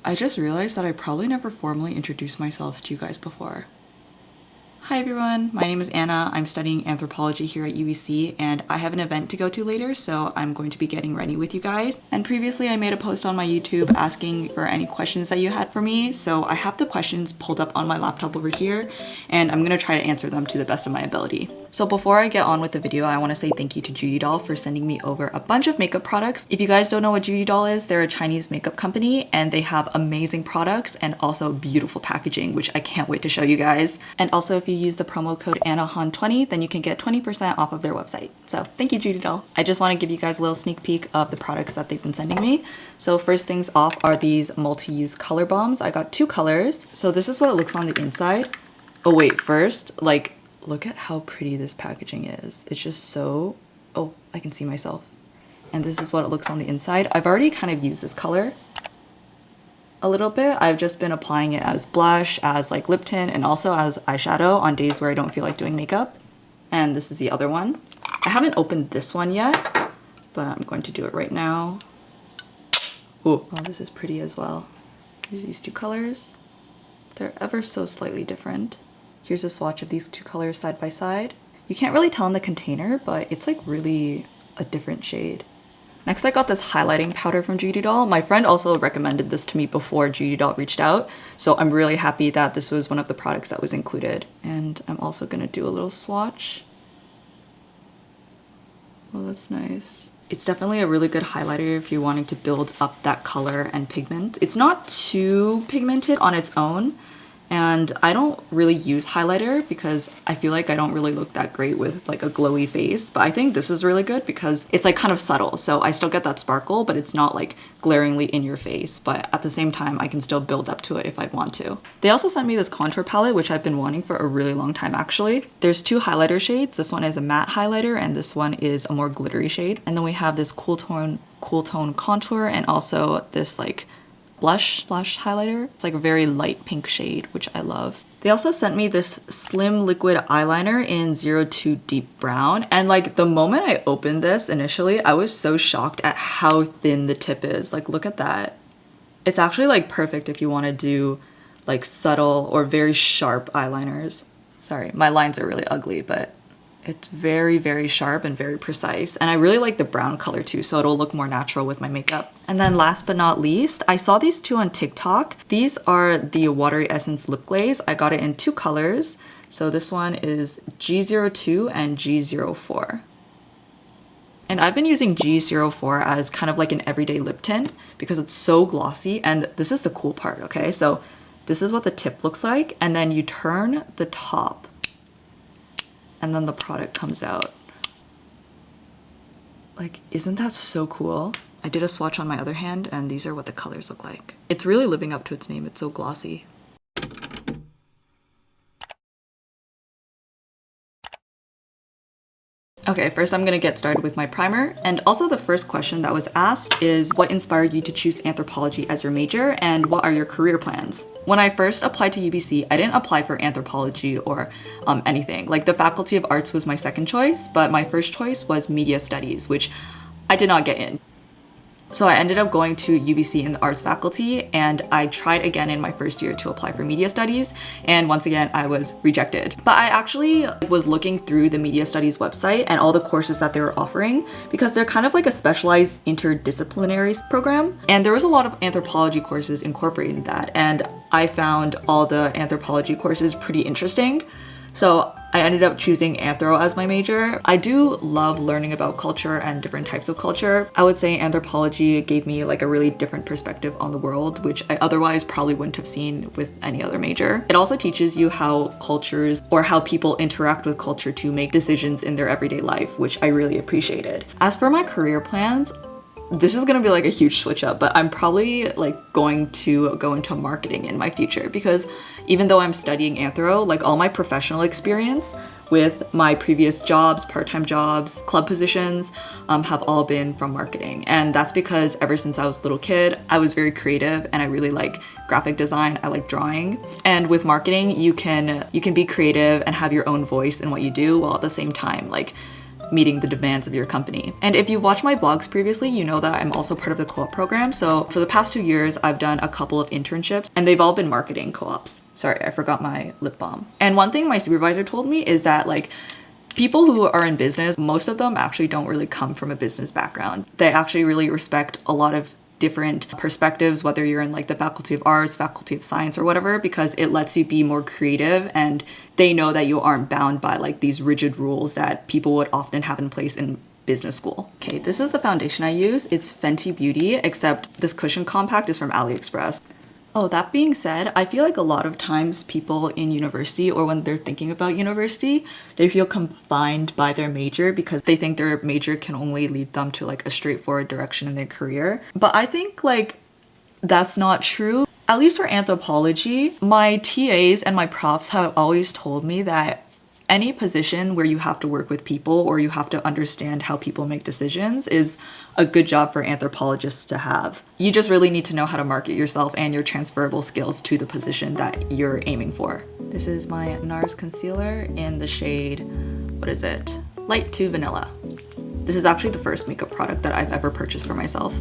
I just realized that I probably never formally introduced myself to you guys before. Hi everyone, my name is Anna. I'm studying anthropology here at UBC and I have an event to go to later, so I'm going to be getting ready with you guys. And previously I made a post on my YouTube asking for any questions that you had for me, so I have the questions pulled up on my laptop over here and I'm gonna try to answer them to the best of my ability. So before I get on with the video, I want to say thank you to 𝘮𝘪𝘭𝘮 for sending me over a bunch of makeup products. If you guys don't know what 𝘮𝘮𝘭𝘮 is, they're a Chinese makeup company and they have amazing products and also beautiful packaging, which I can't wait to show you guys. And also if you use the promo code annahanstudios, then you can get 20% off of their website. So thank you 𝘮𝘮𝘭𝘮. I just want to give you guys a little sneak peek of the products that they've been sending me. So first things off are these multi-use color bombs. I got 2 colors. So this is what it looks on the inside. Oh wait, first, like, look at how pretty this packaging is. It's just so, oh, I can see myself. And this is what it looks on the inside. I've already kind of used this color a little bit. I've just been applying it as blush, as like lip tint, and also as eyeshadow on days where I don't feel like doing makeup. And this is the other one. I haven't opened this one yet, but I'm going to do it right now. Ooh, oh, this is pretty as well. Here's these 2 colors. They're ever so slightly different. Here's a swatch of these 2 colors side by side. You can't really tell in the container, but it's like really a different shade. Next, I got this highlighting powder from 𝘮𝘮𝘭𝘮. My friend also recommended this to me before 𝘮𝘮𝘭𝘮 reached out, so I'm really happy that this was one of the products that was included. And I'm also gonna do a little swatch. Oh, that's nice. It's definitely a really good highlighter if you're wanting to build up that color and pigment. It's not too pigmented on its own, and I don't really use highlighter because I feel like I don't really look that great with like a glowy face, but I think this is really good because it's like kind of subtle, so I still get that sparkle, but it's not like glaringly in your face, but at the same time I can still build up to it if I want to. They also sent me this contour palette, which I've been wanting for a really long time actually. There's 2 highlighter shades. This one is a matte highlighter and this one is a more glittery shade. And then we have this cool tone contour and also this like blush highlighter. It's like a very light pink shade, which I love. They also sent me this slim liquid eyeliner in 02 Deep Brown. And like the moment I opened this initially, I was so shocked at how thin the tip is. Like, look at that. It's actually like perfect if you want to do like subtle or very sharp eyeliners. Sorry, my lines are really ugly, but it's very, very sharp and very precise. And I really like the brown color too, so it'll look more natural with my makeup. And then last but not least, I saw these 2 on TikTok. These are the Watery Essence Lip Glaze. I got it in 2 colors. So this one is G02 and G04. And I've been using G04 as kind of like an everyday lip tint because it's so glossy. And this is the cool part, okay? So this is what the tip looks like. And then you turn the top and then the product comes out. Like, isn't that so cool? I did a swatch on my other hand and these are what the colors look like. It's really living up to its name. It's so glossy. Okay, first I'm gonna get started with my primer. And also the first question that was asked is what inspired you to choose anthropology as your major and what are your career plans? When I first applied to UBC, I didn't apply for anthropology or anything. Like the Faculty of Arts was my second choice, but my first choice was media studies, which I did not get in. So I ended up going to UBC in the arts faculty and I tried again in my first year to apply for media studies and once again I was rejected. But I actually was looking through the media studies website and all the courses that they were offering because they're kind of like a specialized interdisciplinary program and there was a lot of anthropology courses incorporated in that and I found all the anthropology courses pretty interesting. So I ended up choosing anthro as my major. I do love learning about culture and different types of culture. I would say anthropology gave me like a really different perspective on the world, which I otherwise probably wouldn't have seen with any other major. It also teaches you how cultures or how people interact with culture to make decisions in their everyday life, which I really appreciated. As for my career plans, this is gonna be like a huge switch up, but I'm probably like going to go into marketing in my future because even though I'm studying anthro, like all my professional experience with my previous jobs, part-time jobs, club positions have all been from marketing. And that's because ever since I was a little kid, I was very creative and I really like graphic design, I like drawing. And with marketing, you can be creative and have your own voice in what you do while at the same time like meeting the demands of your company. And if you've watched my vlogs previously, you know that I'm also part of the co-op program. So for the past 2 years, I've done a couple of internships and they've all been marketing co-ops. Sorry, I forgot my lip balm. And one thing my supervisor told me is that like, people who are in business, most of them actually don't really come from a business background. They actually really respect a lot of different perspectives, whether you're in like the faculty of arts, faculty of science, or whatever, because it lets you be more creative and they know that you aren't bound by like these rigid rules that people would often have in place in business school. Okay, this is the foundation I use. It's Fenty Beauty, except this cushion compact is from AliExpress. Oh, that being said, I feel like a lot of times people in university or when they're thinking about university, they feel confined by their major because they think their major can only lead them to like a straightforward direction in their career. But I think like that's not true. At least for anthropology, my TAs and my profs have always told me that any position where you have to work with people or you have to understand how people make decisions is a good job for anthropologists to have. You just really need to know how to market yourself and your transferable skills to the position that you're aiming for. This is my NARS concealer in the shade, what is it? Light 2 Vanilla. This is actually the first makeup product that I've ever purchased for myself.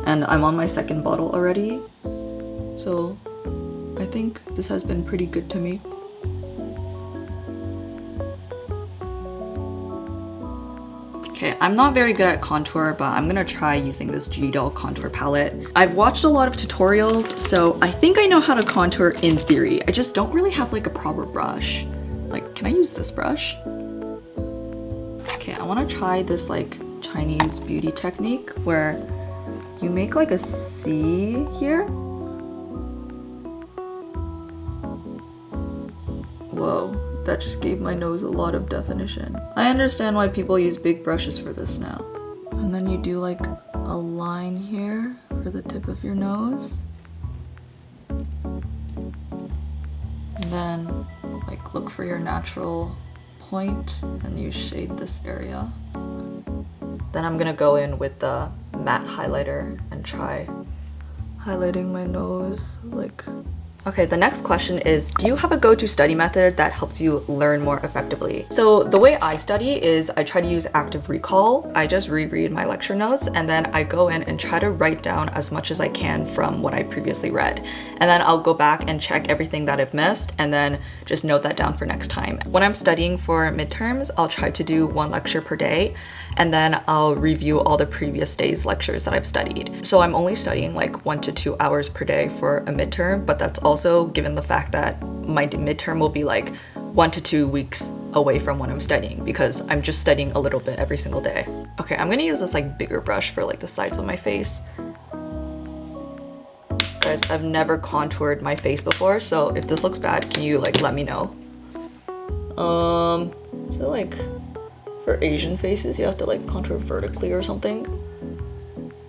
And I'm on my second bottle already. So I think this has been pretty good to me. Okay, I'm not very good at contour, but I'm gonna try using this 𝘧𝘪𝘭𝘮 contour palette. I've watched a lot of tutorials, so I think I know how to contour in theory. I just don't really have like a proper brush. Like, can I use this brush? Okay, I wanna try this like Chinese beauty technique where you make like a C here. Whoa. That just gave my nose a lot of definition. I understand why people use big brushes for this now. And then you do like a line here for the tip of your nose. And then like look for your natural point and you shade this area. Then I'm gonna go in with the matte highlighter and try highlighting my nose like. Okay, the next question is, do you have a go-to study method that helps you learn more effectively? So the way I study is I try to use active recall. I just reread my lecture notes and then I go in and try to write down as much as I can from what I previously read. And then I'll go back and check everything that I've missed and then just note that down for next time. When I'm studying for midterms, I'll try to do 1 lecture per day and then I'll review all the previous day's lectures that I've studied. So I'm only studying like 1 to 2 hours per day for a midterm, but that's also given the fact that my midterm will be like 1 to 2 weeks away from when I'm studying because I'm just studying a little bit every single day. Okay, I'm gonna use this like bigger brush for like the sides of my face. Guys, I've never contoured my face before, so if this looks bad, can you like let me know? So like for Asian faces, you have to like contour vertically or something.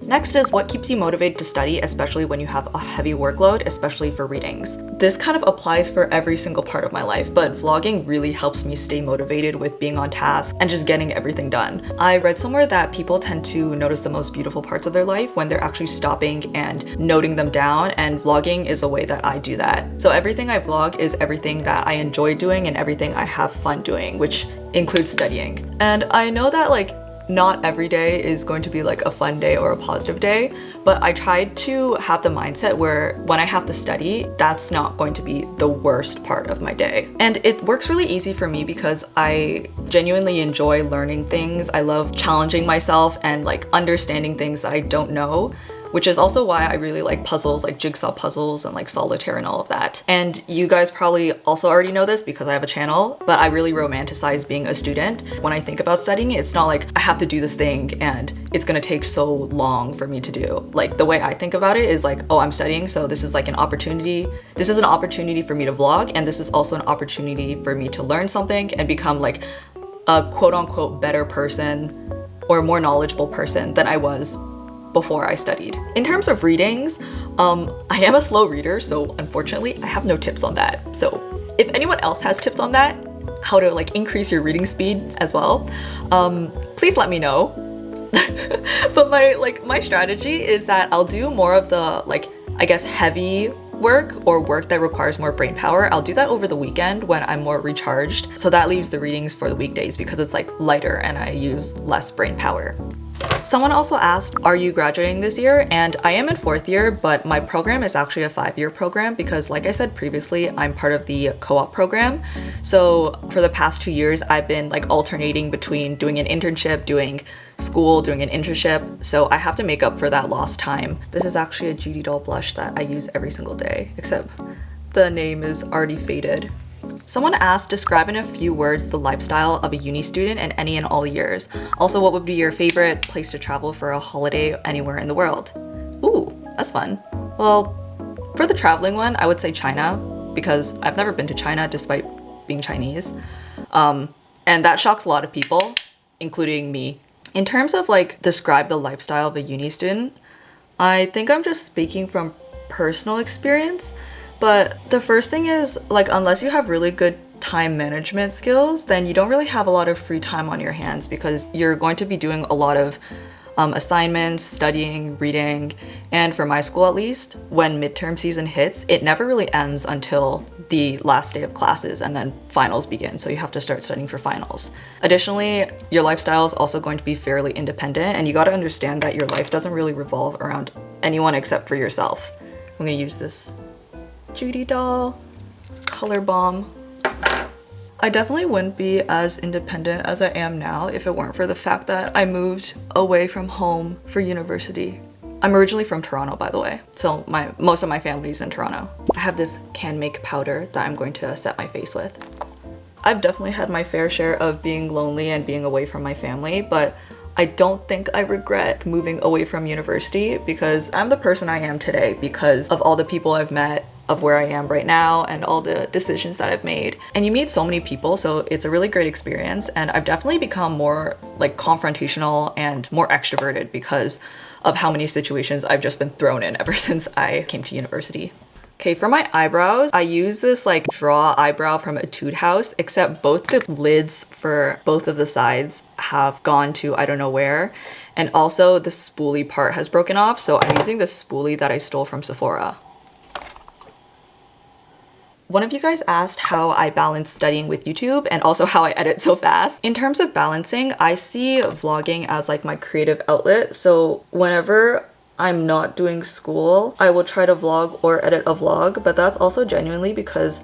Next is what keeps you motivated to study, especially when you have a heavy workload, especially for readings. This kind of applies for every single part of my life, but vlogging really helps me stay motivated with being on task and just getting everything done. I read somewhere that people tend to notice the most beautiful parts of their life when they're actually stopping and noting them down, and vlogging is a way that I do that. So everything I vlog is everything that I enjoy doing and everything I have fun doing, which includes studying. And I know that like not every day is going to be like a fun day or a positive day, but I tried to have the mindset where when I have to study, that's not going to be the worst part of my day. And it works really easy for me because I genuinely enjoy learning things. I love challenging myself and like understanding things that I don't know, which is also why I really like puzzles, like jigsaw puzzles and like solitaire and all of that. And you guys probably also already know this because I have a channel, but I really romanticize being a student. When I think about studying, it's not like I have to do this thing and it's gonna take so long for me to do. Like the way I think about it is like, oh, I'm studying, so this is like an opportunity. This is an opportunity for me to vlog, and this is also an opportunity for me to learn something and become like a quote unquote better person or more knowledgeable person than I was before I studied. In terms of readings, I am a slow reader, so unfortunately I have no tips on that. So if anyone else has tips on that, how to like increase your reading speed as well, please let me know. But my strategy is that I'll do more of the like, I guess, heavy work or work that requires more brain power, I'll do that over the weekend when I'm more recharged. So that leaves the readings for the weekdays because it's like lighter and I use less brain power. Someone also asked, are you graduating this year? And I am in 4th year, but my program is actually a 5-year program because, like I said previously, I'm part of the co-op program. So for the past 2 years, I've been like alternating between doing an internship, doing school, doing an internship. So I have to make up for that lost time. This is actually a GD doll blush that I use every single day, except the name is already faded. Someone asked, describe in a few words the lifestyle of a uni student in any and all years. Also, what would be your favorite place to travel for a holiday anywhere in the world? Ooh, that's fun. Well, for the traveling one, I would say China because I've never been to China despite being Chinese. And that shocks a lot of people, including me. In terms of like describe the lifestyle of a uni student, I think I'm just speaking from personal experience. But the first thing is, like, unless you have really good time management skills, then you don't really have a lot of free time on your hands because you're going to be doing a lot of assignments, studying, reading, and for my school at least, when midterm season hits, it never really ends until the last day of classes and then finals begin, so you have to start studying for finals. Additionally, your lifestyle is also going to be fairly independent and you gotta understand that your life doesn't really revolve around anyone except for yourself. I'm gonna use this Judy doll color bomb. I definitely wouldn't be as independent as I am now if it weren't for the fact that I moved away from home for university. I'm originally from Toronto, by the way, so most of my family's in Toronto. I have this can make powder that I'm going to set my face with. I've definitely had my fair share of being lonely and being away from my family, but I don't think I regret moving away from university because I'm the person I am today because of all the people I've met, of where I am right now, and all the decisions that I've made. And you meet so many people, so it's a really great experience, and I've definitely become more like confrontational and more extroverted because of how many situations I've just been thrown in ever since I came to university. Okay, for my eyebrows, I use this like draw eyebrow from Etude House, except both the lids for both of the sides have gone to I don't know where, and also the spoolie part has broken off, so I'm using this spoolie that I stole from Sephora. One of you guys asked how I balance studying with YouTube and also how I edit so fast. In terms of balancing, I see vlogging as like my creative outlet. So whenever I'm not doing school, I will try to vlog or edit a vlog, but that's also genuinely because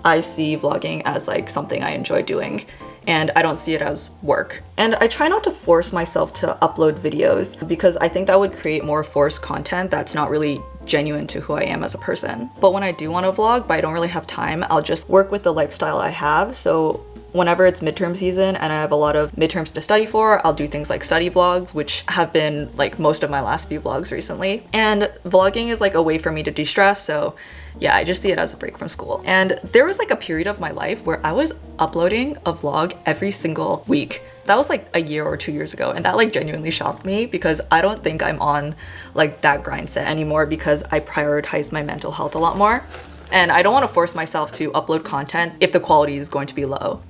I see vlogging as like something I enjoy doing and I don't see it as work. And I try not to force myself to upload videos because I think that would create more forced content that's not really genuine to who I am as a person. But when I do want to vlog, but I don't really have time, I'll just work with the lifestyle I have. So whenever it's midterm season and I have a lot of midterms to study for, I'll do things like study vlogs, which have been like most of my last few vlogs recently. And vlogging is like a way for me to de-stress, so yeah, I just see it as a break from school. And there was like a period of my life where I was uploading a vlog every single week. That was like a year or 2 years ago, and that like genuinely shocked me because I don't think I'm on like that grind set anymore because I prioritize my mental health a lot more. And I don't want to force myself to upload content if the quality is going to be low.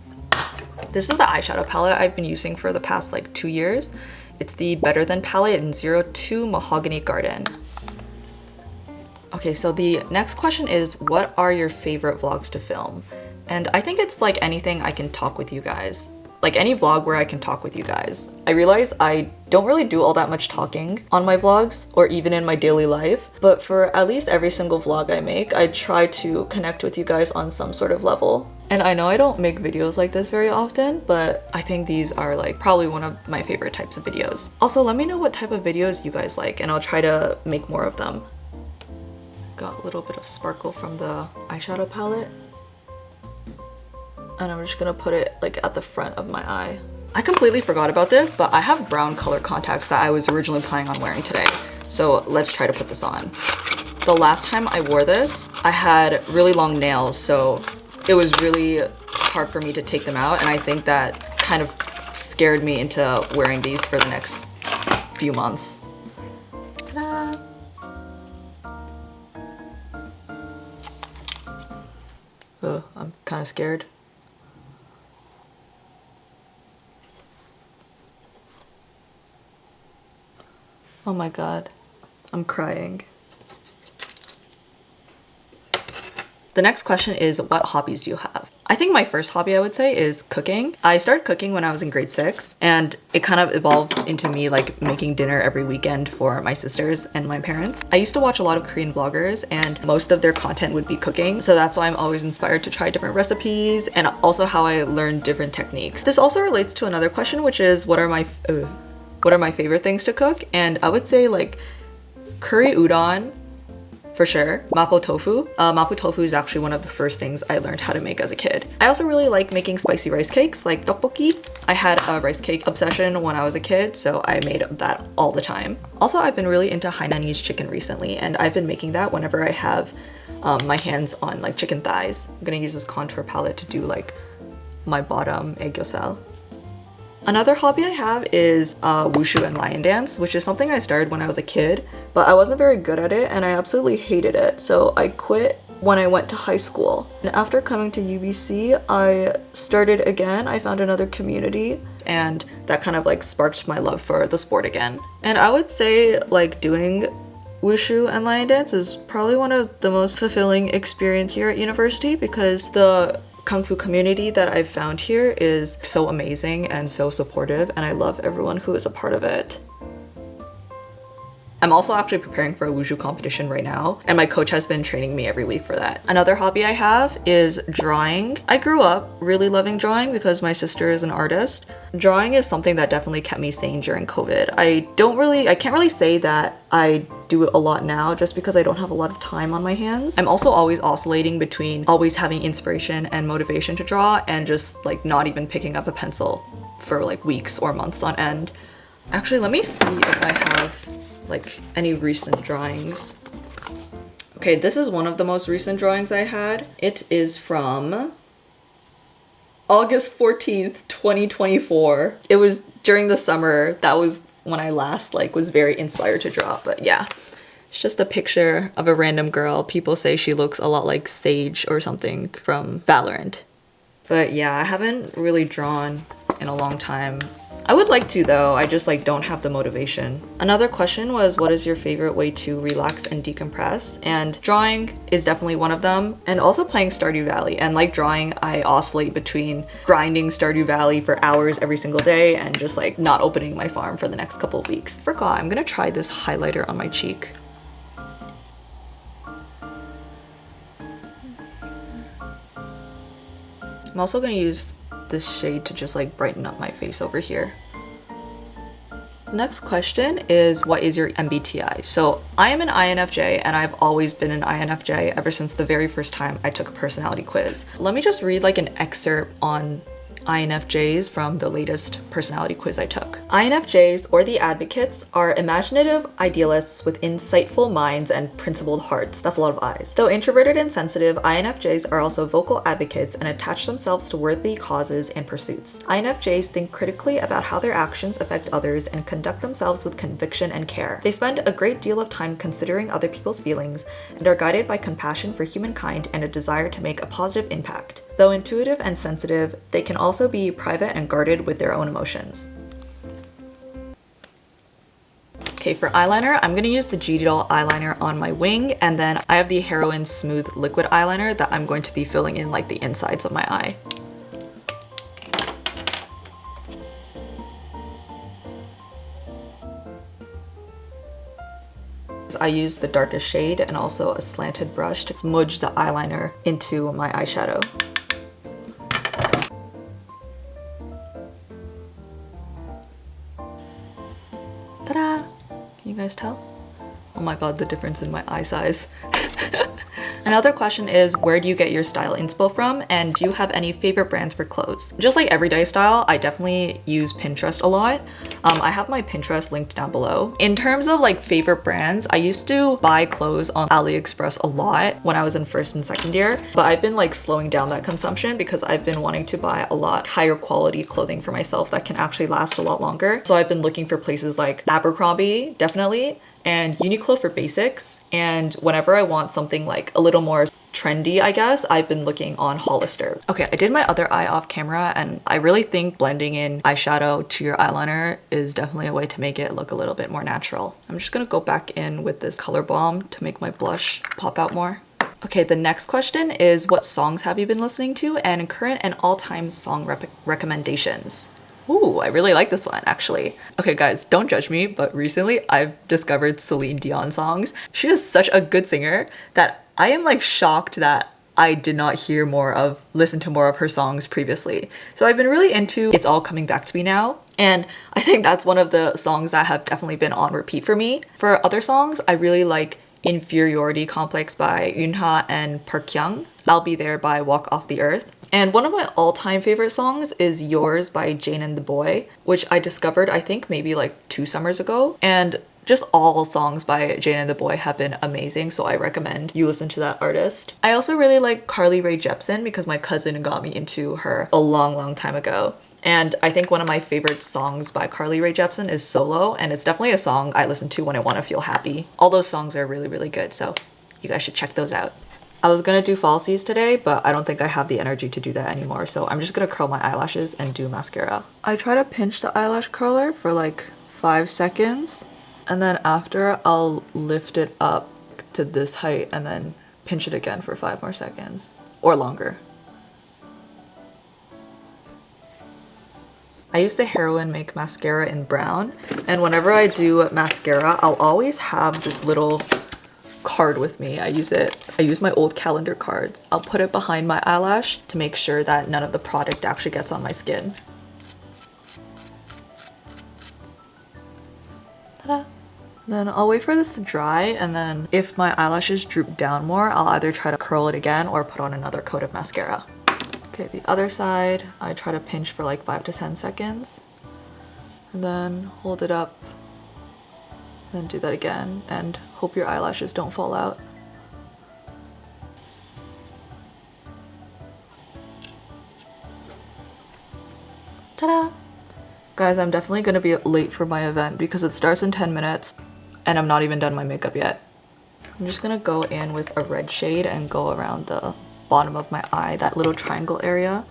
This is the eyeshadow palette I've been using for the past like 2 years. It's the Better Than palette in 02 Mahogany Garden. Okay, so the next question is, what are your favorite vlogs to film? And I think it's like anything I can talk with you guys. Like any vlog where I can talk with you guys. I realize I don't really do all that much talking on my vlogs or even in my daily life, but for at least every single vlog I make, I try to connect with you guys on some sort of level. And I know I don't make videos like this very often, but I think these are like probably one of my favorite types of videos. Also, let me know what type of videos you guys like and I'll try to make more of them. Got a little bit of sparkle from the eyeshadow palette. And I'm just gonna put it like at the front of my eye. I completely forgot about this, but I have brown color contacts that I was originally planning on wearing today. So let's try to put this on. The last time I wore this, I had really long nails, so it was really hard for me to take them out. And I think that kind of scared me into wearing these for the next few months. Ta-da! Ugh, I'm kind of scared. Oh my god, I'm crying. The next question is, what hobbies do you have? I think my first hobby, I would say, is cooking. I started cooking when I was in grade 6, and it kind of evolved into me like making dinner every weekend for my sisters and my parents. I used to watch a lot of Korean vloggers, and most of their content would be cooking, so that's why I'm always inspired to try different recipes and also how I learn different techniques. This also relates to another question, which is what are my favorite things to cook? And I would say like curry udon, for sure. Mapo tofu. Mapo tofu is actually one of the first things I learned how to make as a kid. I also really like making spicy rice cakes like tteokbokki. I had a rice cake obsession when I was a kid, so I made that all the time. Also, I've been really into Hainanese chicken recently, and I've been making that whenever I have my hands on like chicken thighs. I'm gonna use this contour palette to do like my bottom 𝘧𝘧𝘴𝘪𝘁. Another hobby I have is wushu and lion dance, which is something I started when I was a kid, but I wasn't very good at it and I absolutely hated it, so I quit when I went to high school. And after coming to UBC, I started again. I found another community, and that kind of like sparked my love for the sport again. And I would say like doing wushu and lion dance is probably one of the most fulfilling experiences here at university, because the Kung Fu community that I've found here is so amazing and so supportive, and I love everyone who is a part of it. I'm also actually preparing for a wushu competition right now, and my coach has been training me every week for that. Another hobby I have is drawing. I grew up really loving drawing because my sister is an artist. Drawing is something that definitely kept me sane during COVID. I can't really say that I do it a lot now just because I don't have a lot of time on my hands. I'm also always oscillating between always having inspiration and motivation to draw and just like not even picking up a pencil for like weeks or months on end. Actually, let me see if I have like any recent drawings. Okay, this is one of the most recent drawings I had. It is from August 14th, 2024. It was during the summer. That was when I last like was very inspired to draw, but yeah. It's just a picture of a random girl. People say she looks a lot like Sage or something from Valorant. But yeah, I haven't really drawn in a long time. I would like to though, I just like don't have the motivation. Another question was, what is your favorite way to relax and decompress? And drawing is definitely one of them, and also playing Stardew Valley. And like drawing, I oscillate between grinding Stardew Valley for hours every single day and just like not opening my farm for the next couple of weeks. Forgot, I'm gonna try this highlighter on my cheek. I'm also gonna use this shade to just like brighten up my face over here. Next question is, what is your MBTI? So I am an INFJ, and I've always been an INFJ ever since the very first time I took a personality quiz. Let me just read like an excerpt on INFJs from the latest personality quiz I took. INFJs, or the advocates, are imaginative idealists with insightful minds and principled hearts. That's a lot of eyes. Though introverted and sensitive, INFJs are also vocal advocates and attach themselves to worthy causes and pursuits. INFJs think critically about how their actions affect others and conduct themselves with conviction and care. They spend a great deal of time considering other people's feelings and are guided by compassion for humankind and a desire to make a positive impact. Though intuitive and sensitive, they can also be private and guarded with their own emotions. Okay, for eyeliner, I'm gonna use the 𝘵𝘪𝑙 eyeliner on my wing, and then I have the Heroine Smooth Liquid Eyeliner that I'm going to be filling in like the insides of my eye. I use the darkest shade and also a slanted brush to smudge the eyeliner into my eyeshadow. Ta-da! Can you guys tell? Oh my god, the difference in my eye size. Another question is, where do you get your style inspo from, and do you have any favorite brands for clothes? Just like everyday style, I definitely use Pinterest a lot. I have my Pinterest linked down below. In terms of like favorite brands, I used to buy clothes on AliExpress a lot when I was in first and second year, but I've been like slowing down that consumption because I've been wanting to buy a lot higher quality clothing for myself that can actually last a lot longer. So I've been looking for places like Abercrombie, definitely, and Uniqlo for basics. And whenever I want something like a little more trendy, I guess, I've been looking on Hollister. Okay, I did my other eye off camera, and I really think blending in eyeshadow to your eyeliner is definitely a way to make it look a little bit more natural. I'm just gonna go back in with this color balm to make my blush pop out more. Okay, the next question is what songs have you been listening to and current and all-time song recommendations? Ooh, I really like this one, actually. Okay, guys, don't judge me, but recently I've discovered Celine Dion songs. She is such a good singer that I am like shocked that I did not listen to more of her songs previously. So I've been really into It's All Coming Back to Me Now. And I think that's one of the songs that have definitely been on repeat for me. For other songs, I really like Inferiority Complex by Eun.yeon and Park Kyung, I'll Be There by Walk Off the Earth. And one of my all-time favorite songs is Yours by Jane and the Boy, which I discovered I think maybe like 2 summers ago. And just all songs by Jane and the Boy have been amazing, so I recommend you listen to that artist. I also really like Carly Rae Jepsen because my cousin got me into her a long time ago. And I think one of my favorite songs by Carly Rae Jepsen is Solo, and it's definitely a song I listen to when I want to feel happy. All those songs are really good, so you guys should check those out. I was gonna do falsies today, but I don't think I have the energy to do that anymore, so I'm just gonna curl my eyelashes and do mascara. I try to pinch the eyelash curler for like 5 seconds, and then after I'll lift it up to this height and then pinch it again for 5 more seconds, or longer. I use the Heroin Make mascara in brown, and whenever I do mascara, I'll always have this little card with me. I use my old calendar cards. I'll put it behind my eyelash to make sure that none of the product actually gets on my skin. Ta-da! Then I'll wait for this to dry, and then if my eyelashes droop down more, I'll either try to curl it again or put on another coat of mascara. Okay, the other side, I try to pinch for like 5 to 10 seconds, and then hold it up, then do that again, and hope your eyelashes don't fall out. Ta-da! Guys, I'm definitely gonna be late for my event because it starts in 10 minutes, and I'm not even done my makeup yet. I'm just gonna go in with a red shade and go around the bottom of my eye, that little triangle area,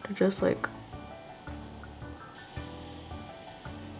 to just like...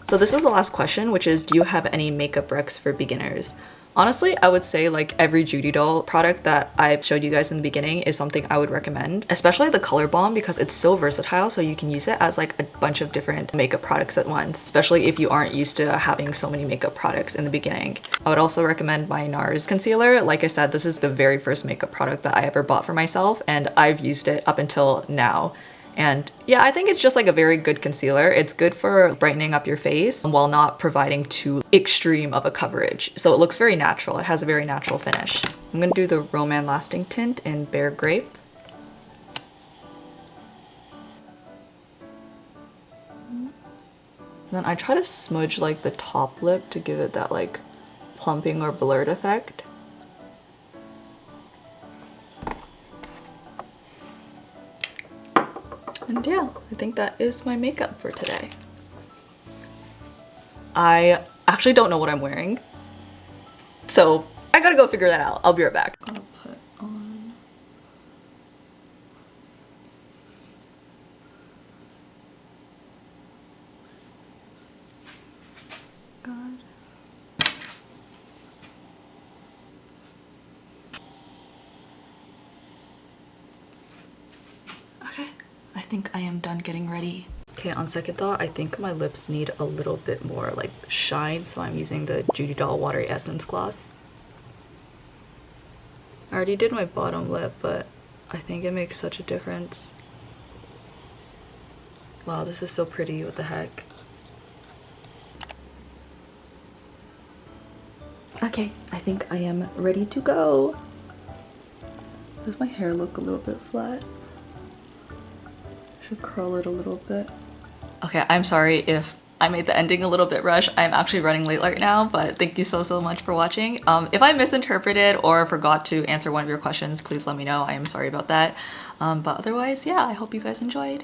So this is the last question, which is, do you have any makeup recs for beginners? Honestly, I would say like every Judy Doll product that I showed you guys in the beginning is something I would recommend, especially the Color Balm because it's so versatile, so you can use it as like a bunch of different makeup products at once, especially if you aren't used to having so many makeup products in the beginning. I would also recommend my NARS concealer. Like I said, this is the very first makeup product that I ever bought for myself, and I've used it up until now. And yeah, I think it's just like a very good concealer. It's good for brightening up your face while not providing too extreme of a coverage. So it looks very natural. It has a very natural finish. I'm gonna do the Roman Lasting tint in Bare Grape. Then I try to smudge like the top lip to give it that like plumping or blurred effect. And yeah, I think that is my makeup for today. I actually don't know what I'm wearing, so I gotta go figure that out. I'll be right back. I'll put on... God. Okay. I think I am done getting ready. Okay, on second thought, I think my lips need a little bit more like shine, so I'm using the Judy Doll Watery Essence Gloss. I already did my bottom lip, but I think it makes such a difference. Wow, this is so pretty, what the heck. Okay, I think I am ready to go. Does my hair look a little bit flat? Should curl it a little bit. Okay, I'm sorry if I made the ending a little bit rushed. I'm actually running late right now, but thank you so much for watching. If I misinterpreted or forgot to answer one of your questions, please let me know. I am sorry about that. But otherwise, yeah, I hope you guys enjoyed.